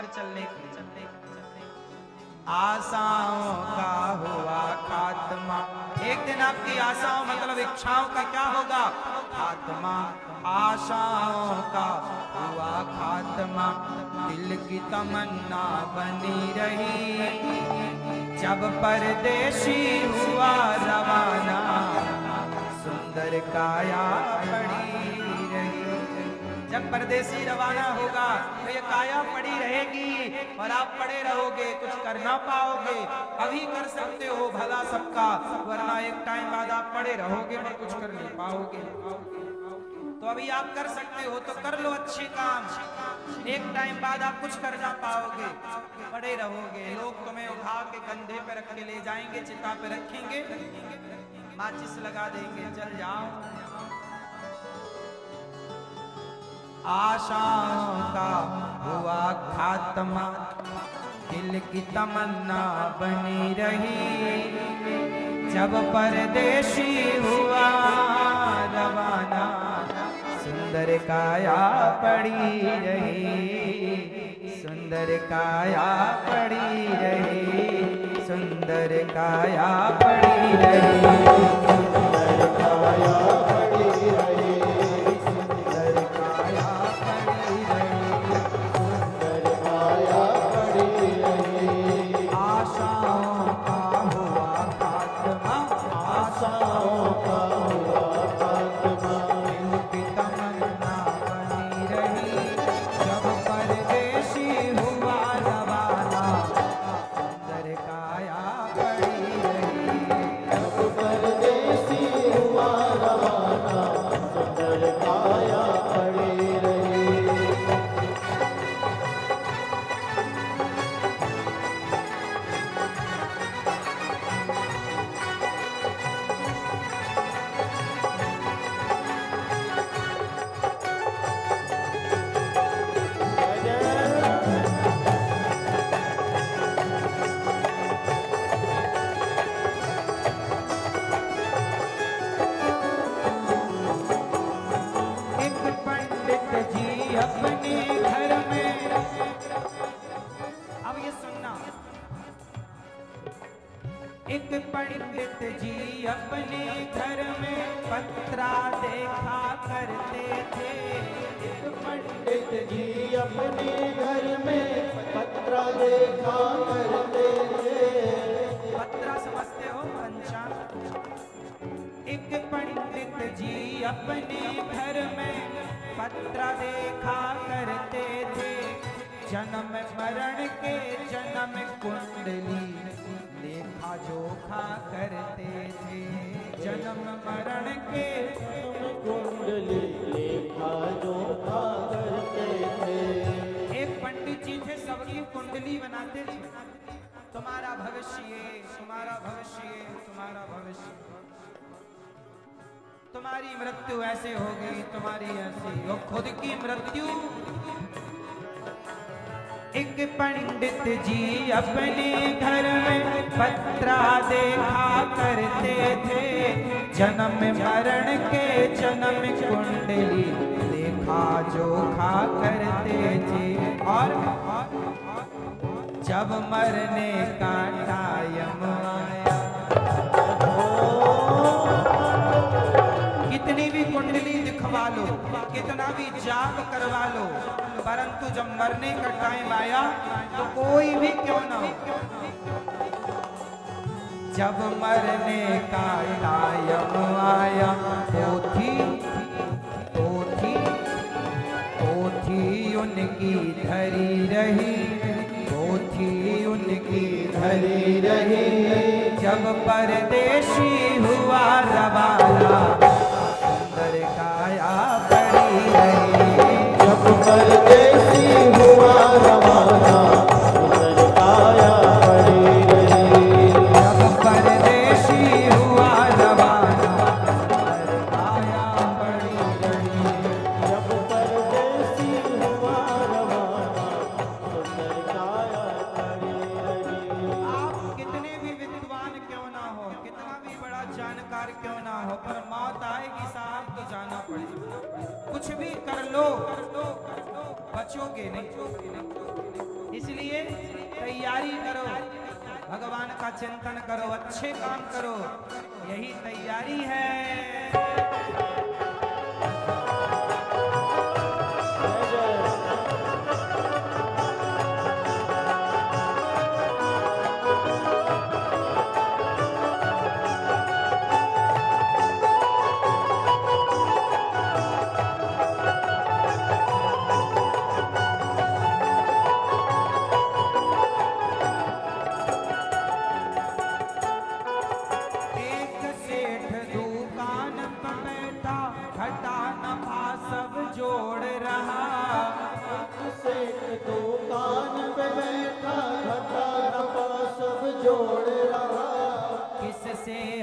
लेकर चलने की। आशाओं का हुआ खात्मा, एक दिन आपकी आशाओं मतलब इच्छाओं का क्या होगा? खात्मा। आशाओं का हुआ खात्मा, दिल की तमन्ना बनी रही, जब परदेशी हुआ रवाना, सुंदर काया पड़ी रही। जब परदेसी रवाना होगा तो ये काया पड़ी रहेगी और आप पड़े रहोगे, कुछ कर ना पाओगे। अभी कर सकते हो भला सबका, वरना एक टाइम बाद आप पड़े रहोगे पर कुछ कर नहीं पाओगे। तो अभी आप कर सकते हो तो कर लो अच्छे काम, एक टाइम बाद आप कुछ कर ना पाओगे, पड़े रहोगे। लोग तुम्हें उठा के कंधे पे रख के ले जाएंगे, चिता पे रखेंगे, माचिस लगा देंगे, चल जाओ। आशाओं का हुआ खात्मा, दिल की तमन्ना बनी रही, जब परदेशी हुआ रवाना, सुंदर काया पड़ी रही, सुंदर काया पड़ी रही, सुंदर काया पड़ी रही, सुंदर काया पड़ी रही। एक पंडित जी अपने घर में पत्रा देखा करते थे, एक पंडित जी अपने घर में पत्रा देखा करते थे। पत्रा समझते हो? पंचांग। एक पंडित जी अपने घर में पत्रा देखा करते थे, जन्म मरण के जन्म कुंडली लेखा जोखा करते थे, जन्म मरण के जन्म कुंडली लेखा जोखा करते थे। एक पंडित जी थे, सबकी कुंडली बनाते थे, तुम्हारा भविष्य ये, तुम्हारा भविष्य ये, तुम्हारा भविष्य, तुम्हारी मृत्यु ऐसे होगी, तुम्हारी ऐसी, और खुद की मृत्यु। एक पंडित जी अपने घर में पत्रा देखा करते थे, जन्म मरण के जन्म कुंडली देखा जोखा करते थे। और जब मरने का टाइम आया, कितनी भी कुंडली दिखवा लो, कितना भी जाप करवा लो, परंतु जब मरने का टाइम आया तो कोई भी क्यों ना हो, जब मरने का टाइम आया, पोथी उनकी धरी रही, पोथी उनकी धरी रही, जब परदेशी हुआ रवाना, सुंदर काया पड़ी रही, जब परदेसी हुआ रवाना, सुंदर काया पड़ी रही, जब परदेसी हुआ रवाना, सुंदर काया पड़ी रही, जब परदेसी हुआ रवाना, सुंदर काया पड़ी रही। आप कितने भी विद्वान क्यों ना हो, कितना भी बड़ा जानकार क्यों ना हो, पर मौत आएगी साहब तो जाना पड़ेगा। कुछ भी कर लो बचोगे नहीं। तैयारी करो, भगवान का चिंतन करो, अच्छे काम करो, यही तैयारी है।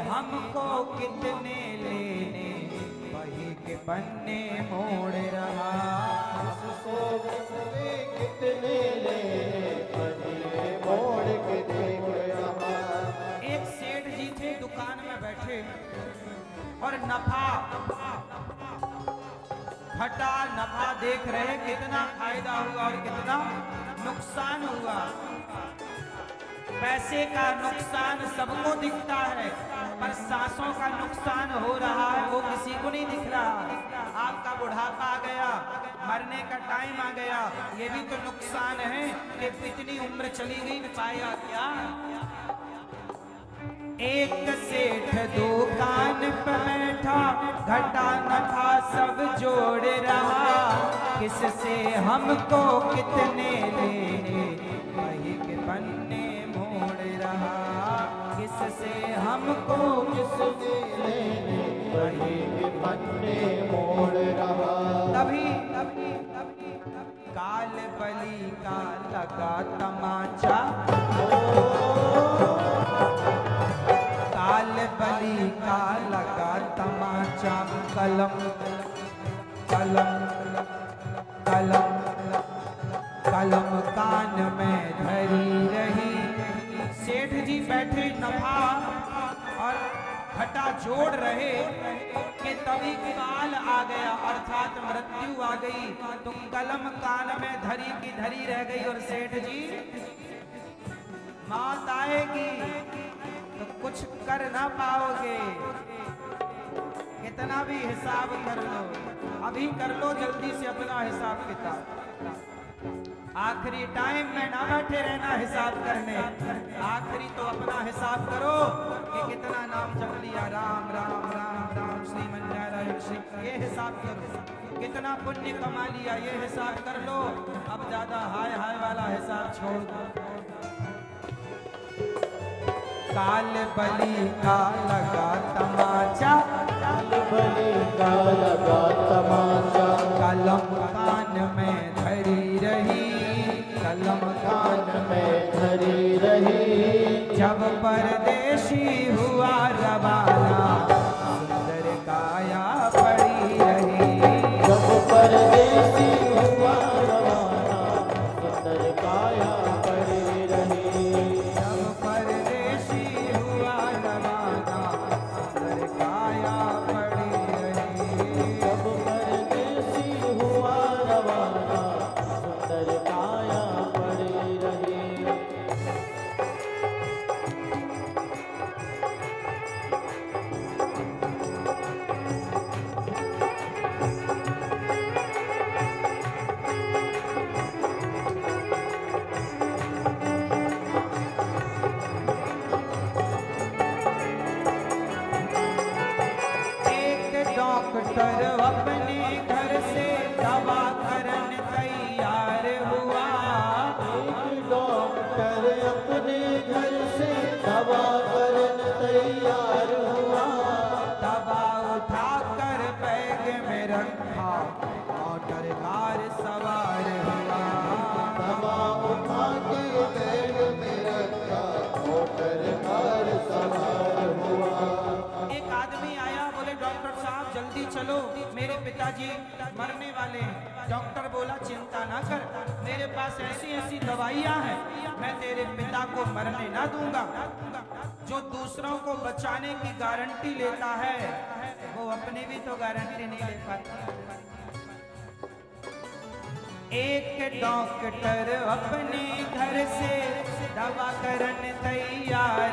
हमको कितने लेने वही के पन्ने मोड़ रहा, किससे कितने लेने वही के मोड़ के देख रहा। एक सेठ जी थे दुकान में बैठे और नफा घटा नफा देख रहे, कितना फायदा हुआ और कितना नुकसान हुआ। पैसे का नुकसान सबको दिखता है, पर सांसों का नुकसान हो रहा है वो किसी को नहीं दिख रहा। आपका बुढ़ापा आ गया, मरने का टाइम आ गया, ये भी तो नुकसान है कि इतनी उम्र चली गई, पाया क्या। एक सेठ दुकान पे बैठा, घटा नफा सब जोड़ रहा, किससे हमको कितने लेने वही के पन्ने मोड़ रहा, किससे हमको किसने लेने वही के पन्ने मोड़ रहा। तभी काल बलि का लगा तमाचा, काल बलि का लगा तमाचा, कलम कलम कलम कलम कान में धरी रही। सेठ जी बैठे नफा और घटा जोड़ रहे कि तभी काल आ गया, अर्थात मृत्यु आ गई, तो कलम कान में धरी की धरी रह गई। और सेठ जी मौत आएगी तो कुछ कर ना पाओगे, कितना भी हिसाब कर लो, अभी कर लो जल्दी से अपना हिसाब किताब। आखिरी टाइम में ना बैठे रहना हिसाब करने, आखिरी तो अपना हिसाब करो कि कितना नाम जप लिया, राम राम राम राम श्रीमन नारायण श्री, ये हिसाब करो। कितना पुण्य कमा लिया, ये हिसाब कर लो। अब ज्यादा हाय हाय वाला हिसाब छोड़ दो। काल बलि का लगा तमाचा, काल बलि का लगा तमाचा, कलम कान में धरी रही, कलम कान में धरी रही। जब परदेशी हुआ रवाना, सुंदर काया पड़ी रही। जब परदेसी हुआ रवाना, सुंदर काया पड़ी रही। जब परदेशी हुआ रवाना, सुंदर काया पड़ी रही। जब परदेसी हुआ रवाना, सुंदर काया पड़ी रही। डॉक्टर अपने घर से दवा करन तैयार हुआ, एक डॉक्टर अपने घर से दवा करन तैयार हुआ। दवा उठाकर बैग में रखा, मोटर कार सवार हुआ। दवा उठा के बैग में रखा, मोटर कार सवार हुआ। एक आदमी आया, बोले डॉक्टर साहब जल्दी चलो, मेरे पिताजी मरने वाले हैं। डॉक्टर बोला चिंता ना कर, मेरे पास ऐसी ऐसी दवाइयां हैं, मैं तेरे पिता को मरने ना दूंगा। जो दूसरों को बचाने की गारंटी लेता है, वो अपनी भी तो गारंटी नहीं ले पाता। एक डॉक्टर अपने घर से अब करन तैयारी